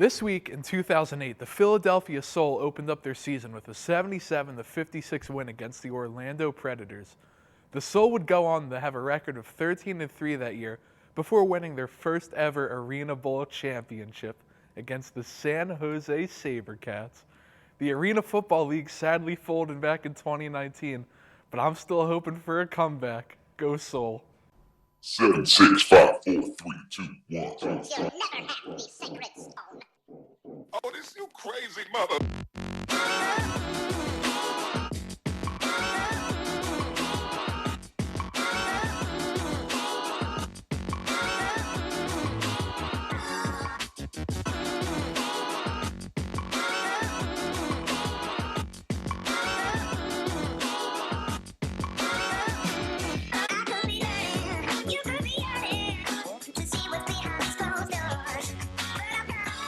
This week in 2008, the Philadelphia Soul opened up their season with a 77-56 win against the Orlando Predators. The Soul would go on to have a record of 13-3 that year before winning their first ever Arena Bowl championship against the San Jose SaberCats. The Arena Football League sadly folded back in 2019, but I'm still hoping for a comeback. Go Soul. 7, 6, 5, 4, 3, 2, 1. You'll never have the sacred stone. Oh, this you crazy mother.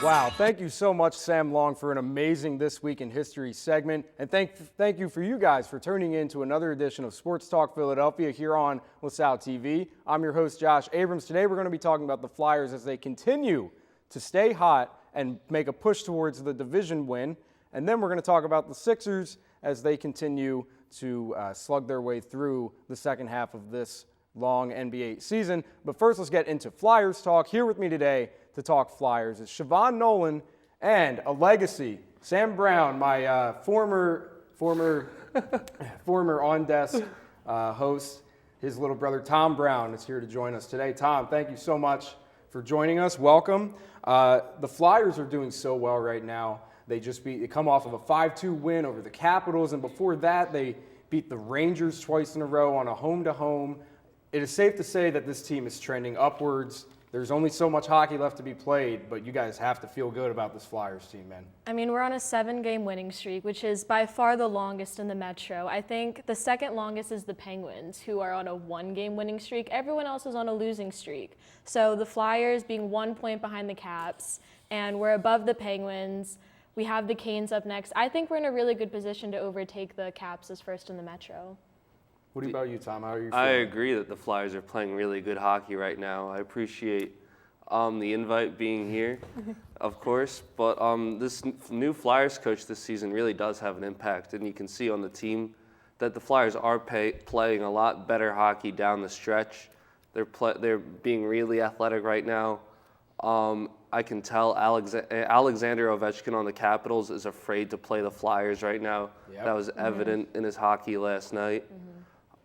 Wow, thank you so much, Sam Long, for an amazing This Week in History segment. And thank you for you guys for turning in to another edition of Sports Talk Philadelphia here on LaSalle TV. I'm your host, Josh Abrams. Today we're going to be talking about the Flyers as they continue to stay hot and make a push towards the division win. And then we're going to talk about the Sixers as they continue to slug their way through the second half of this long NBA season. But first, let's get into Flyers talk. Here with me today to talk Flyers is Siobhan Nolan and a legacy, Sam Brown, my former on-desk host. His little brother Tom Brown is here to join us today. Tom, thank you so much for joining us. Welcome. The Flyers are doing so well right now. They come off of a 5-2 win over the Capitals, and before that, they beat the Rangers twice in a row on a home-to-home. It is safe to say that this team is trending upwards. There's only so much hockey left to be played, but you guys have to feel good about this Flyers team, man. I mean, we're on a 7-game winning streak, which is by far the longest in the Metro. I think the second longest is the Penguins, who are on a 1-game winning streak. Everyone else is on a losing streak. So the Flyers being 1 point behind the Caps, and we're above the Penguins. We have the Canes up next. I think we're in a really good position to overtake the Caps as first in the Metro. What about you, Tom? How are you feeling? I agree that the Flyers are playing really good hockey right now. I appreciate the invite being here, of course. But this new Flyers coach this season really does have an impact. And you can see on the team that the Flyers are playing a lot better hockey down the stretch. They're being really athletic right now. I can tell Alexander Ovechkin on the Capitals is afraid to play the Flyers right now. Yep. That was evident in his hockey last night. Mm-hmm.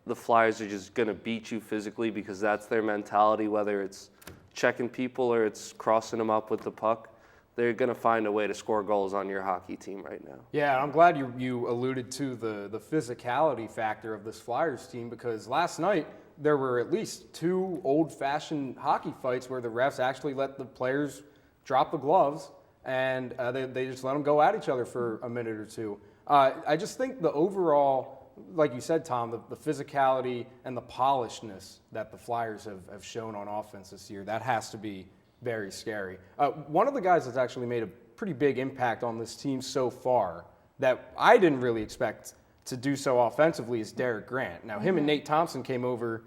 The Flyers are just going to beat you physically because that's their mentality, whether it's checking people or it's crossing them up with the puck. They're going to find a way to score goals on your hockey team right now. Yeah, I'm glad you alluded to the physicality factor of this Flyers team, because last night there were at least 2 old-fashioned hockey fights where the refs actually let the players drop the gloves and they just let them go at each other for a minute or two. I just think the overall, like you said, Tom, the physicality and the polishedness that the Flyers have shown on offense this year, that has to be very scary. One of the guys that's actually made a pretty big impact on this team so far that I didn't really expect to do so offensively is Derek Grant. Now, him and Nate Thompson came over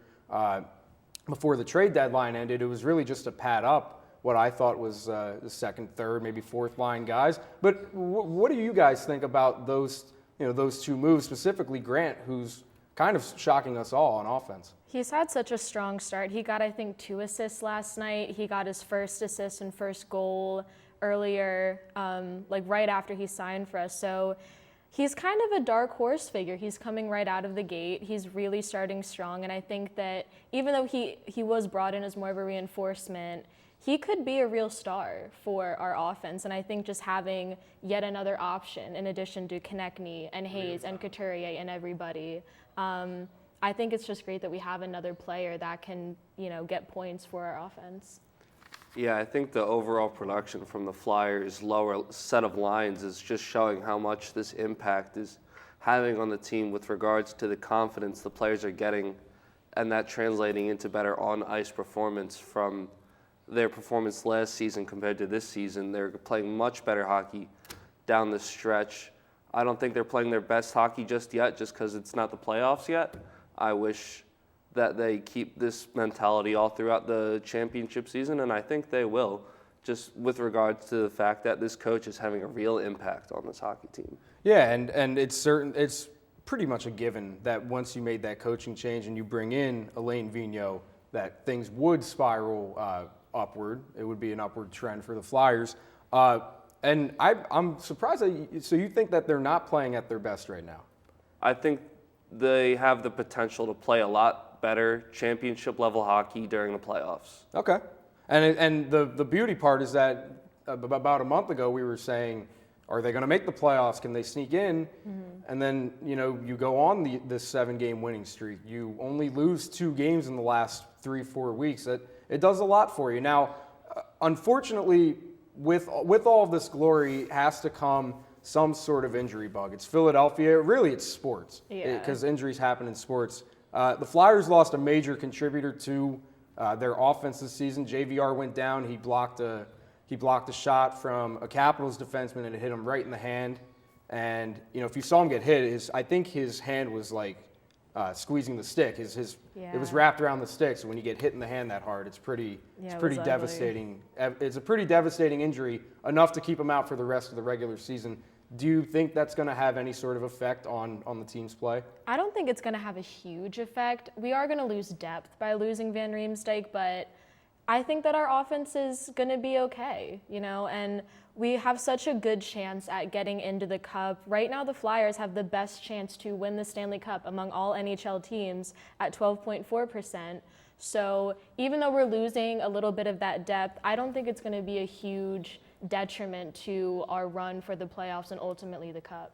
before the trade deadline ended. It was really just to pad up what I thought was the second, third, maybe fourth line guys. But what do you guys think about those 2 moves, specifically Grant, who's kind of shocking us all on offense? He's had such a strong start. He got, I think, 2 assists last night. He got his first assist and first goal earlier, right after he signed for us. So he's kind of a dark horse figure. He's coming right out of the gate. He's really starting strong. And I think that even though he was brought in as more of a reinforcement, he could be a real star for our offense. And I think just having yet another option in addition to Konechny and Hayes and Couturier and everybody, I think it's just great that we have another player that can, get points for our offense. Yeah, I think the overall production from the Flyers' lower set of lines is just showing how much this impact is having on the team with regards to the confidence the players are getting, and that translating into better on-ice performance from their performance last season compared to this season. They're playing much better hockey down the stretch. I don't think they're playing their best hockey just yet, just because it's not the playoffs yet. I wish that they keep this mentality all throughout the championship season, and I think they will. just with regards to the fact that this coach is having a real impact on this hockey team. Yeah, and it's pretty much a given that once you made that coaching change and you bring in Alain Vigneault, that things would spiral upward. It would be an upward trend for the Flyers. And I'm surprised so you think that they're not playing at their best right now? I think they have the potential to play a lot better championship level hockey during the playoffs. Okay. And the beauty part is that about a month ago we were saying, are they going to make the playoffs? Can they sneak in? And then, you go on this 7-game winning streak. You only lose 2 games in the last 3-4 weeks. It does a lot for you. Now, unfortunately, with all of this glory has to come some sort of injury bug. It's Philadelphia. Really, it's sports. Yeah. Because injuries happen in sports. The Flyers lost a major contributor to their offense this season. JVR went down. He blocked a shot from a Capitals defenseman, and it hit him right in the hand. And if you saw him get hit, I think his hand was like squeezing the stick. It was wrapped around the stick. So when you get hit in the hand that hard, it's pretty devastating. It's a pretty devastating injury, enough to keep him out for the rest of the regular season. Do you think that's going to have any sort of effect on the team's play? I don't think it's going to have a huge effect. We are going to lose depth by losing Van Riemsdyk, but I think that our offense is going to be okay, and we have such a good chance at getting into the Cup. Right now, the Flyers have the best chance to win the Stanley Cup among all NHL teams at 12.4%. So even though we're losing a little bit of that depth, I don't think it's going to be a huge detriment to our run for the playoffs and ultimately the Cup.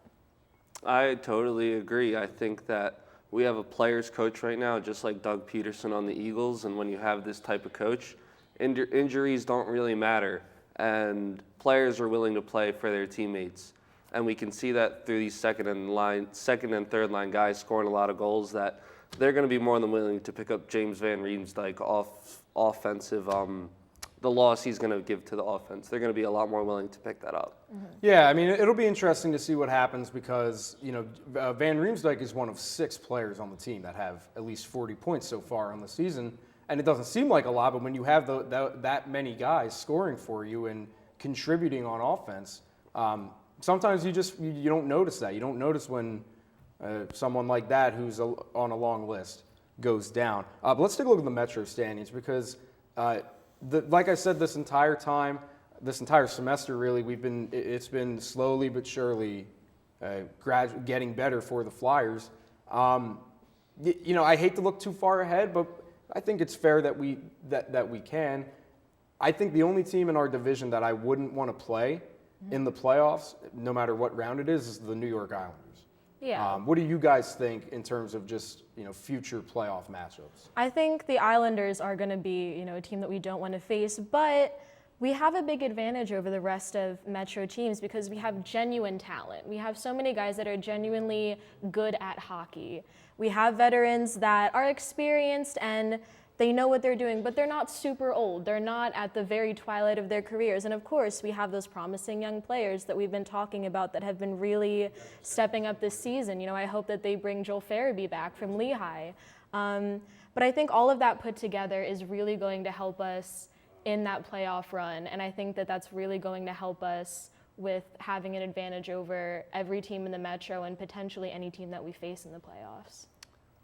I totally agree. I think that we have a players coach right now, just like Doug Peterson on the Eagles, and when you have this type of coach, injuries don't really matter, and players are willing to play for their teammates. And we can see that through these second and third line guys scoring a lot of goals, that they're going to be more than willing to pick up James Van Riemsdyk off offensive, the loss he's going to give to the offense. They're going to be a lot more willing to pick that up. Yeah, I mean, it'll be interesting to see what happens because, Van Riemsdyk is one of 6 players on the team that have at least 40 points so far on the season. And it doesn't seem like a lot, but when you have that many guys scoring for you and contributing on offense, sometimes you don't notice that. You don't notice when someone like that who's on a long list goes down. But let's take a look at the Metro standings because like I said, this entire semester, really, it's been slowly but surely getting better for the Flyers. I hate to look too far ahead, but I think it's fair that we can. I think the only team in our division that I wouldn't want to play in the playoffs, no matter what round it is the New York Islanders. Yeah. What do you guys think in terms of just future playoff matchups? I think the Islanders are going to be a team that we don't want to face, but we have a big advantage over the rest of Metro teams because we have genuine talent. We have so many guys that are genuinely good at hockey. We have veterans that are experienced and they know what they're doing, but they're not super old. They're not at the very twilight of their careers. And of course, we have those promising young players that we've been talking about that have been really stepping up this season. I hope that they bring Joel Farabee back from Lehigh. But I think all of that put together is really going to help us in that playoff run. And I think that that's really going to help us with having an advantage over every team in the Metro and potentially any team that we face in the playoffs.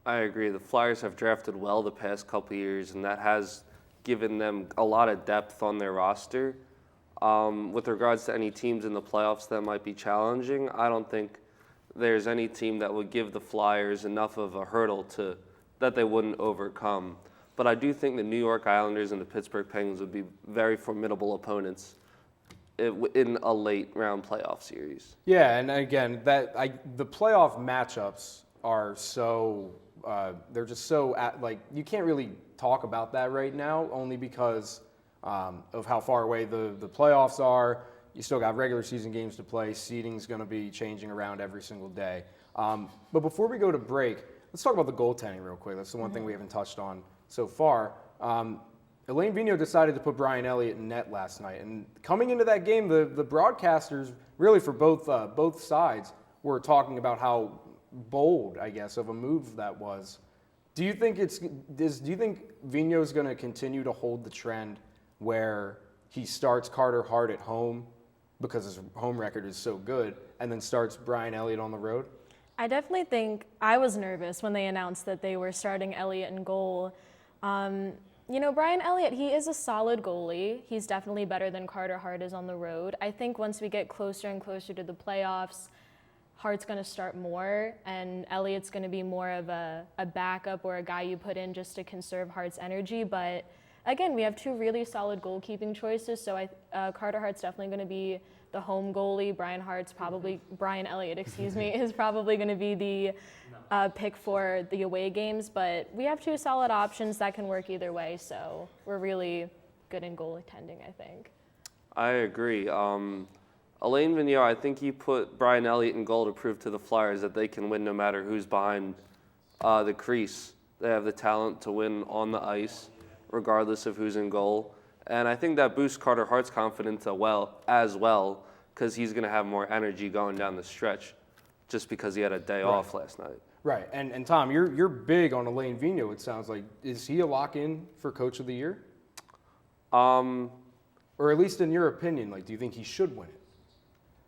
I agree. The Flyers have drafted well the past couple of years, and that has given them a lot of depth on their roster. With regards to any teams in the playoffs that might be challenging, I don't think there's any team that would give the Flyers enough of a hurdle that they wouldn't overcome. But I do think the New York Islanders and the Pittsburgh Penguins would be very formidable opponents in a late round playoff series. Yeah, and again, the playoff matchups are so they're just so you can't really talk about that right now, only because of how far away the playoffs are. You still got regular season games to play. Seeding's going to be changing around every single day. But before we go to break, let's talk about the goaltending real quick. That's the one thing we haven't touched on so far. Alain Vigneault decided to put Brian Elliott in net last night. And coming into that game, the broadcasters, really for both sides, were talking about how bold, I guess, of a move that was. Do you think Vigneault's going to continue to hold the trend where he starts Carter Hart at home because his home record is so good, and then starts Brian Elliott on the road? I definitely think I was nervous when they announced that they were starting Elliott in goal. You know, Brian Elliott, he is a solid goalie. He's definitely better than Carter Hart is on the road. I think once we get closer and closer to the playoffs, Hart's going to start more, and Elliott's going to be more of a backup or a guy you put in just to conserve Hart's energy. But again, we have two really solid goalkeeping choices, so Carter Hart's definitely going to be the home goalie. Brian Elliott, is probably going to be the pick for the away games. But we have two solid options that can work either way, so we're really good in goaltending, I think. I agree. Alain Vigneault, I think he put Brian Elliott in goal to prove to the Flyers that they can win no matter who's behind the crease. They have the talent to win on the ice, regardless of who's in goal. And I think that boosts Carter Hart's confidence as well, because he's going to have more energy going down the stretch, just because he had a day off last night. Right, and Tom, you're big on Alain Vigneault, it sounds like. Is he a lock-in for Coach of the Year? Or at least in your opinion, like, do you think he should win it?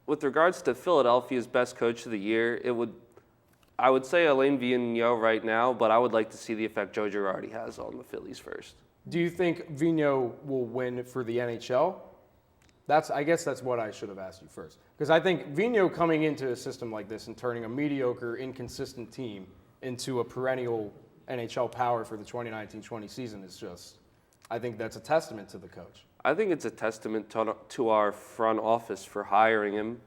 With regards to Philadelphia's best coach of the year, I would say Alain Vigneault right now, but I would like to see the effect Joe Girardi has on the Phillies first. Do you think Vigneault will win for the NHL? I guess that's what I should have asked you first. Because I think Vigneault coming into a system like this and turning a mediocre, inconsistent team into a perennial NHL power for the 2019-20 season is just, I think that's a testament to the coach. I think it's a testament to our front office for hiring him.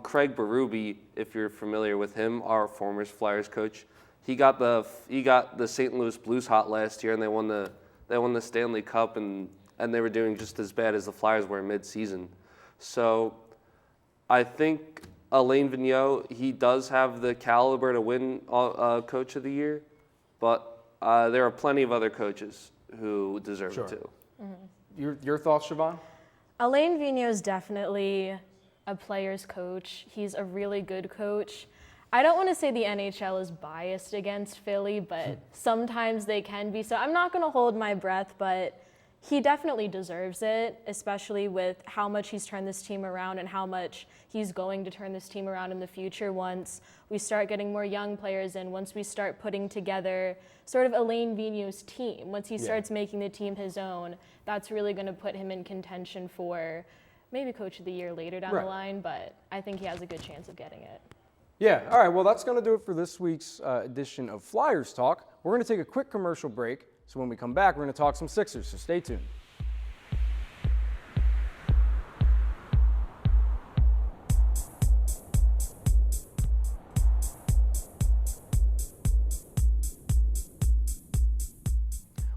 Craig Berube, if you're familiar with him, our former Flyers coach, he got the St. Louis Blues hot last year, and they won the Stanley Cup, and they were doing just as bad as the Flyers were mid-season. So I think Alain Vigneault, he does have the caliber to win Coach of the Year, but there are plenty of other coaches who deserve it too. Mm-hmm. Your thoughts, Siobhan? Alain Vigneault is definitely a player's coach. He's a really good coach. I don't want to say the NHL is biased against Philly, but sometimes they can be. So I'm not going to hold my breath, but he definitely deserves it, especially with how much he's turned this team around and how much he's going to turn this team around in the future once we start getting more young players in, once we start putting together sort of Alain Vigneault's team. Once he starts making the team his own, that's really going to put him in contention for maybe Coach of the Year later down the line, but I think he has a good chance of getting it. Yeah, all right, well, that's going to do it for this week's edition of Flyers Talk. We're going to take a quick commercial break, so when we come back, we're going to talk some Sixers, so stay tuned.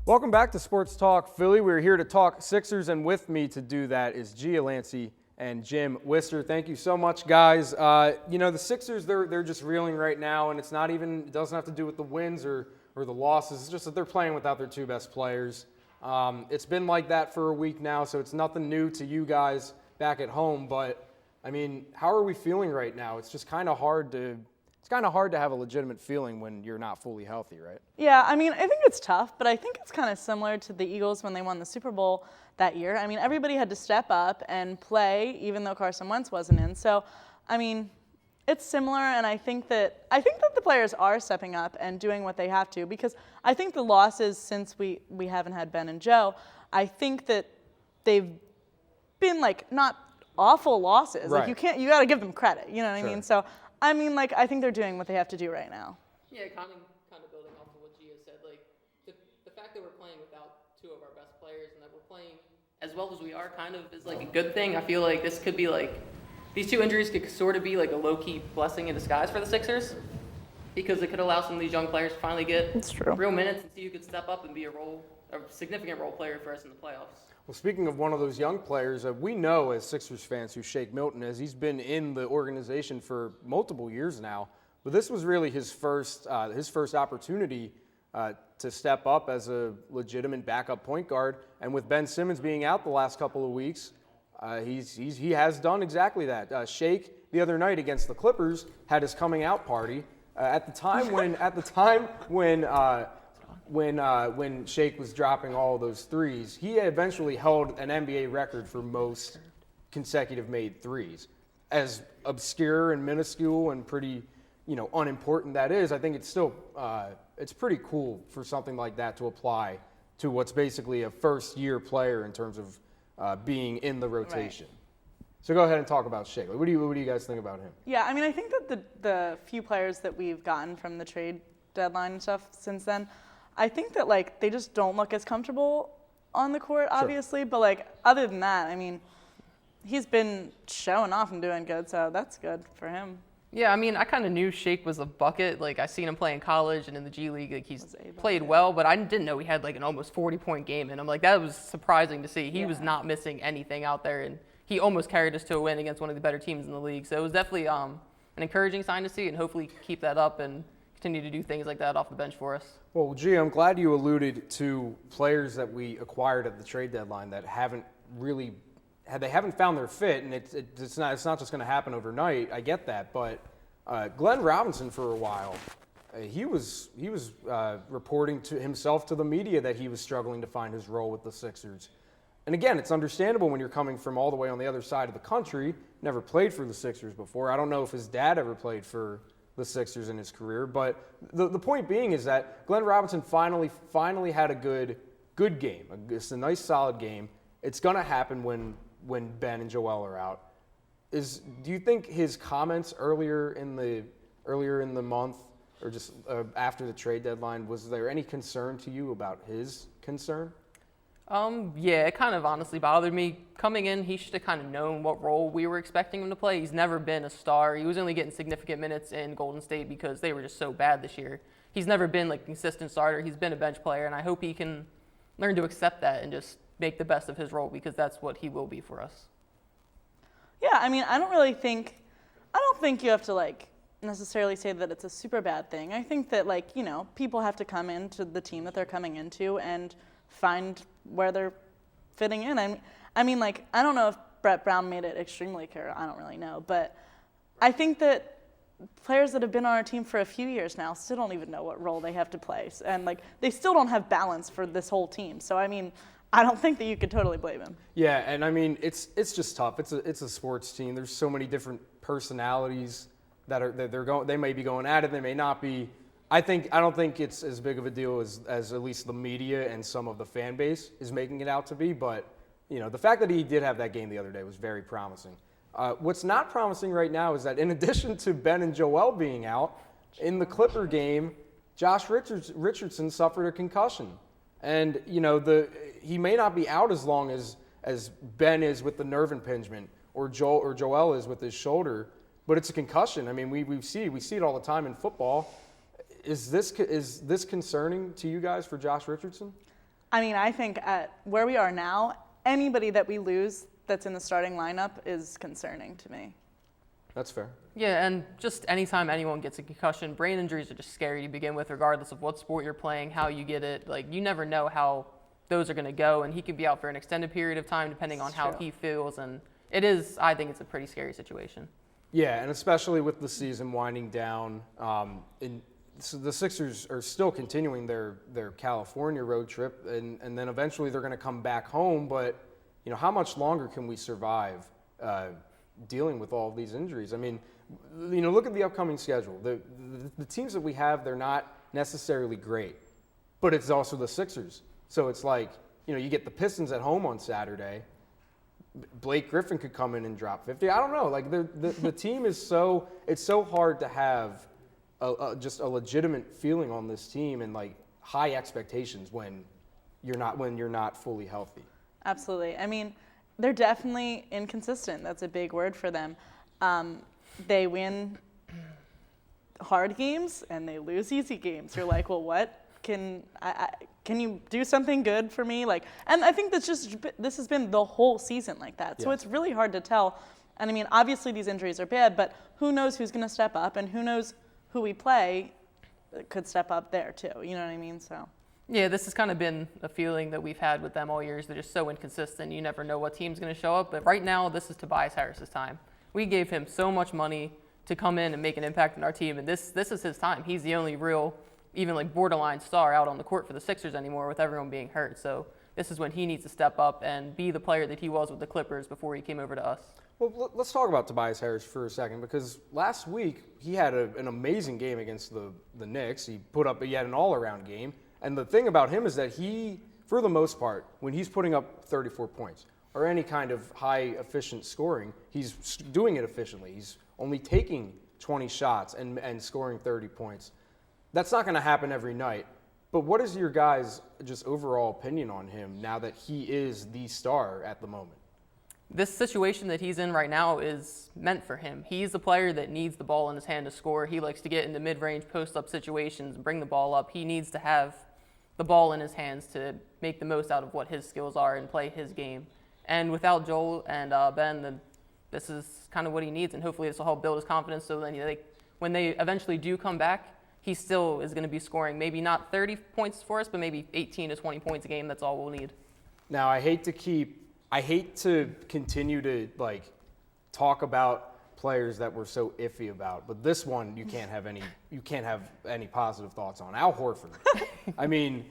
Welcome back to Sports Talk Philly. We're here to talk Sixers, and with me to do that is Gia Lancey and Jim Wister. Thank you so much, guys. The Sixers, they're just reeling right now, and it doesn't have to do with the wins or the losses. It's just that they're playing without their two best players. It's been like that for a week now, so it's nothing new to you guys back at home. But I mean, how are we feeling right now? It's just kind of hard to have a legitimate feeling when you're not fully healthy, right? Yeah, I mean, I think it's tough, but I think it's kind of similar to the Eagles when they won the Super Bowl that year. I mean, everybody had to step up and play, even though Carson Wentz wasn't in. So, I mean, it's similar, and I think that the players are stepping up and doing what they have to, because I think the losses since we haven't had Ben and Joe, I think that they've been like not awful losses. Right. Like you got to give them credit. You know what I mean? So, I mean, like I think they're doing what they have to do right now. Yeah, kind of building off of what Gia said, like the fact that we're playing without two of our best players and that we're playing as well as we are kind of is like a good thing. I feel like this could be like these two injuries could sort of be like a low-key blessing in disguise for the Sixers, because it could allow some of these young players to finally get real minutes and see who could step up and be a significant role player for us in the playoffs. Well, speaking of one of those young players, we know as Sixers fans who Shake Milton is. He's been in the organization for multiple years now, but this was really his first opportunity to step up as a legitimate backup point guard. And with Ben Simmons being out the last couple of weeks, he has done exactly that. Shake the other night against the Clippers had his coming out party at the time when when Shake was dropping all those threes, he eventually held an NBA record for most consecutive made threes. As obscure and minuscule and pretty, unimportant that is, I think it's still it's pretty cool for something like that to apply to what's basically a first-year player in terms of being in the rotation. Right. So go ahead and talk about Shake. What do you guys think about him? Yeah, I mean, I think that the few players that we've gotten from the trade deadline and stuff since then, I think that they just don't look as comfortable on the court, obviously. Sure. But other than that, I mean, he's been showing off and doing good, so that's good for him. Yeah, I mean, I kind of knew Shake was a bucket. I seen him play in college and in the G League. He's played well, but I didn't know he had an almost 40-point game. And I'm that was surprising to see. He was not missing anything out there, and he almost carried us to a win against one of the better teams in the league. So it was definitely an encouraging sign to see, and hopefully keep that up and continue to do things like that off the bench for us. Well, G, I'm glad you alluded to players that we acquired at the trade deadline that haven't found their fit, and it's not just going to happen overnight. I get that, but Glenn Robinson for a while, he was reporting to himself to the media that he was struggling to find his role with the Sixers. And again, it's understandable when you're coming from all the way on the other side of the country, never played for the Sixers before. I don't know if his dad ever played for the Sixers in his career, but the point being is that Glenn Robinson finally had a good game. It's a nice solid game. It's going to happen when Ben and Joel are out. Do you think his comments earlier in the month or just after the trade deadline, was there any concern to you about his concern? Yeah, it kind of honestly bothered me. Coming in, he should have kind of known what role we were expecting him to play. He's never been a star. He was only getting significant minutes in Golden State because they were just so bad this year. He's never been a consistent starter. He's been a bench player, and I hope he can learn to accept that and just make the best of his role, because that's what he will be for us. Yeah, I mean, I don't think you have to necessarily say that it's a super bad thing. I think that people have to come into the team that they're coming into and find where they're fitting in. I mean, I don't know if Brett Brown made it extremely clear. I don't really know, but I think that players that have been on our team for a few years now still don't even know what role they have to play, and they still don't have balance for this whole team. So I mean, I don't think that you could totally blame him. Yeah, and I mean, it's just tough. It's a sports team. There's so many different personalities they may be going at it. They may not be. I don't think it's as big of a deal as at least the media and some of the fan base is making it out to be. But the fact that he did have that game the other day was very promising. What's not promising right now is that in addition to Ben and Joel being out, in the Clipper game, Josh Richardson suffered a concussion. And, he may not be out as long as Ben is with the nerve impingement or Joel is with his shoulder, but it's a concussion. I mean, we see it all the time in football. Is this concerning to you guys for Josh Richardson? I mean, I think at where we are now, anybody that we lose that's in the starting lineup is concerning to me. That's fair. Yeah, and just anytime anyone gets a concussion, brain injuries are just scary to begin with, regardless of what sport you're playing, how you get it. You never know how those are going to go, and he could be out for an extended period of time depending on how he feels, and I think it's a pretty scary situation. Yeah, and especially with the season winding down, so the Sixers are still continuing their California road trip, and then eventually they're going to come back home, but how much longer can we survive dealing with all of these injuries? I mean, look at the upcoming schedule. The teams that we have, they're not necessarily great, but it's also the Sixers. So it's you get the Pistons at home on Saturday. Blake Griffin could come in and drop 50. I don't know. The team is it's so hard to have just a legitimate feeling on this team and high expectations when you're not fully healthy. Absolutely. I mean, they're definitely inconsistent. That's a big word for them. They win hard games and they lose easy games. You're like, well, what? Can you do something good for me? And I think this has been the whole season like that. So It's really hard to tell. And I mean, obviously these injuries are bad, but who knows who's going to step up, and who knows who we play could step up there too. You know what I mean? So. Yeah, this has kind of been a feeling that we've had with them all years. They're just so inconsistent. You never know what team's going to show up. But right now, this is Tobias Harris's time. We gave him so much money to come in and make an impact on our team, and this is his time. He's the only real even like borderline star out on the court for the Sixers anymore with everyone being hurt. So this is when he needs to step up and be the player that he was with the Clippers before he came over to us. Well, let's talk about Tobias Harris for a second, because last week he had an amazing game against the Knicks. He had an all-around game. And the thing about him is that he, for the most part, when he's putting up 34 points or any kind of high efficient scoring, he's doing it efficiently. He's only taking 20 shots and scoring 30 points. That's not going to happen every night. But what is your guys' just overall opinion on him now that he is the star at the moment? This situation that he's in right now is meant for him. He's the player that needs the ball in his hand to score. He likes to get into mid-range post-up situations and bring the ball up. He needs to have the ball in his hands to make the most out of what his skills are and play his game. And without Joel and Ben, then this is kind of what he needs, and hopefully this will help build his confidence so then when they eventually do come back, he still is going to be scoring maybe not 30 points for us, but maybe 18 to 20 points a game. That's all we'll need. Now, I hate to continue to talk about players that we're so iffy about, but this one you can't have any positive thoughts on. Al Horford. I mean,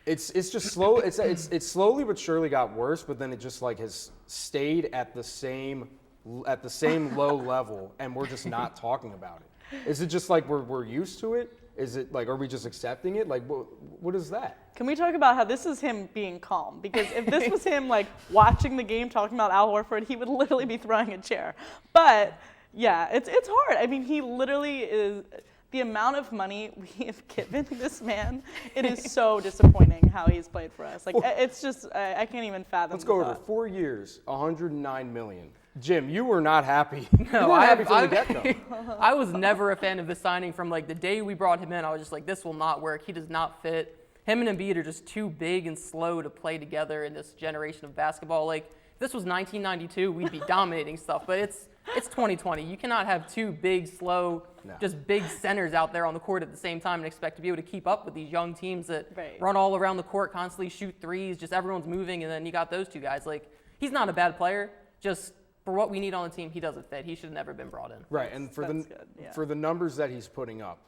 it's just slow. It's slowly but surely got worse, but then it just has stayed at the same low level, and we're just not talking about it. Is it just we're used to it? Is it are we just accepting it? What is that? Can we talk about how this is him being calm? Because if this was him watching the game, talking about Al Horford, he would literally be throwing a chair. But yeah, it's hard. I mean, he literally is. The amount of money we have given this man, it is so disappointing how he's played for us. It's just I can't even fathom. Let's go over 4 years, $109 million. Jim, you were not happy. No, you were happy from the get-go. I was never a fan of this signing from the day we brought him in. I was just this will not work. He does not fit. Him and Embiid are just too big and slow to play together in this generation of basketball. If this was 1992, we'd be dominating stuff. But it's 2020. You cannot have two big, slow, just big centers out there on the court at the same time and expect to be able to keep up with these young teams that run all around the court, constantly shoot threes, just everyone's moving, and then you got those two guys. He's not a bad player, just for what we need on the team, he doesn't fit. He should have never been brought in. Right, and for the numbers that he's putting up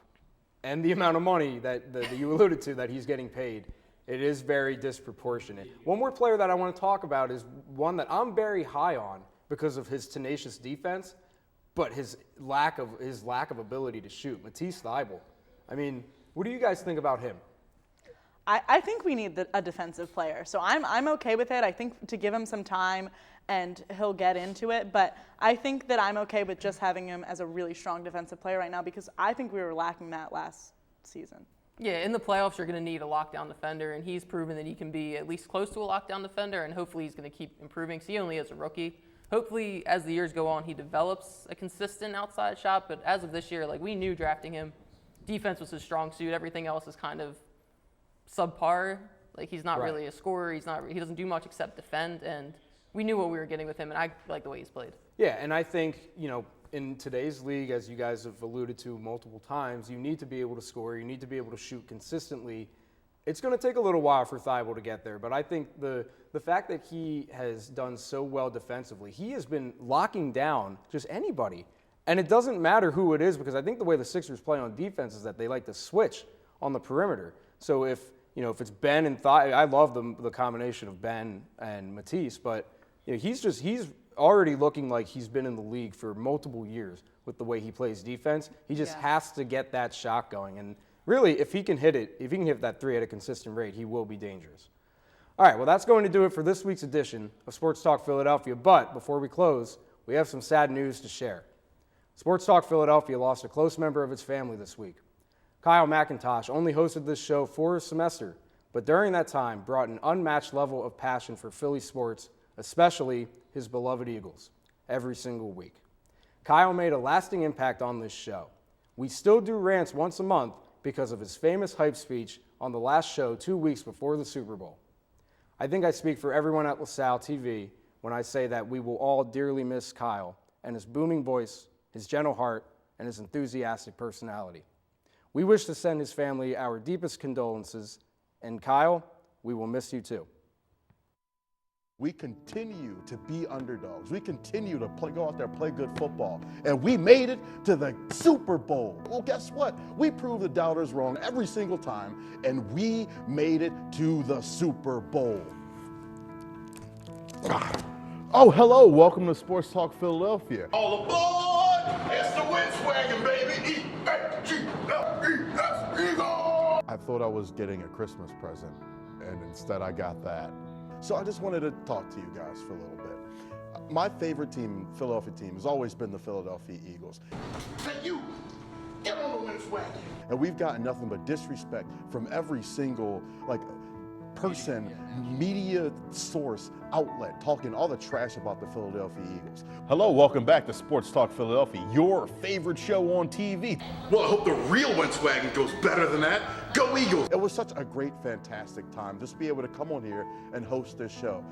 and the amount of money that you alluded to that he's getting paid, it is very disproportionate. One more player that I want to talk about is one that I'm very high on because of his tenacious defense, but his lack of ability to shoot. Matisse Thybulle. I mean, what do you guys think about him? I think we need a defensive player. So I'm okay with it. I think to give him some time and he'll get into it. But I think that I'm okay with just having him as a really strong defensive player right now because I think we were lacking that last season. Yeah, in the playoffs, you're going to need a lockdown defender, and he's proven that he can be at least close to a lockdown defender, and hopefully he's going to keep improving. So he only is a rookie. Hopefully, as the years go on, he develops a consistent outside shot. But as of this year, we knew drafting him, defense was his strong suit. Everything else is kind of subpar. He's not really a scorer. He doesn't do much except defend, and we knew what we were getting with him, and I like the way he's played. Yeah, and I think, in today's league, as you guys have alluded to multiple times, you need to be able to score. You need to be able to shoot consistently. It's going to take a little while for Thybulle to get there, but I think the fact that he has done so well defensively, he has been locking down just anybody. And it doesn't matter who it is because I think the way the Sixers play on defense is that they like to switch on the perimeter. So if it's Ben and Thybulle, I love the combination of Ben and Matisse, but he's already looking like he's been in the league for multiple years with the way he plays defense. He just has to get that shot going. And really, if he can hit that three at a consistent rate, he will be dangerous. All right, well, that's going to do it for this week's edition of Sports Talk Philadelphia. But before we close, we have some sad news to share. Sports Talk Philadelphia lost a close member of its family this week. Kyle McIntosh only hosted this show for a semester, but during that time brought an unmatched level of passion for Philly sports, especially his beloved Eagles, every single week. Kyle made a lasting impact on this show. We still do rants once a month because of his famous hype speech on the last show 2 weeks before the Super Bowl. I think I speak for everyone at LaSalle TV when I say that we will all dearly miss Kyle and his booming voice, his gentle heart, and his enthusiastic personality. We wish to send his family our deepest condolences, and Kyle, we will miss you too. We continue to be underdogs. We continue to go out there, play good football. And we made it to the Super Bowl. Well, guess what? We proved the doubters wrong every single time, and we made it to the Super Bowl. Oh, hello. Welcome to Sports Talk Philadelphia. All aboard! It's the Winswagon, baby! Eagles! I thought I was getting a Christmas present, and instead I got that. So I just wanted to talk to you guys for a little bit. My favorite team, Philadelphia team, has always been the Philadelphia Eagles. Hey, you! Get on the Winswagon! And we've gotten nothing but disrespect from every single, person, media source, outlet, talking all the trash about the Philadelphia Eagles. Hello, welcome back to Sports Talk Philadelphia, your favorite show on TV. Well, I hope the real Winswagon goes better than that. Go Eagles! It was such a great, fantastic time just to be able to come on here and host this show.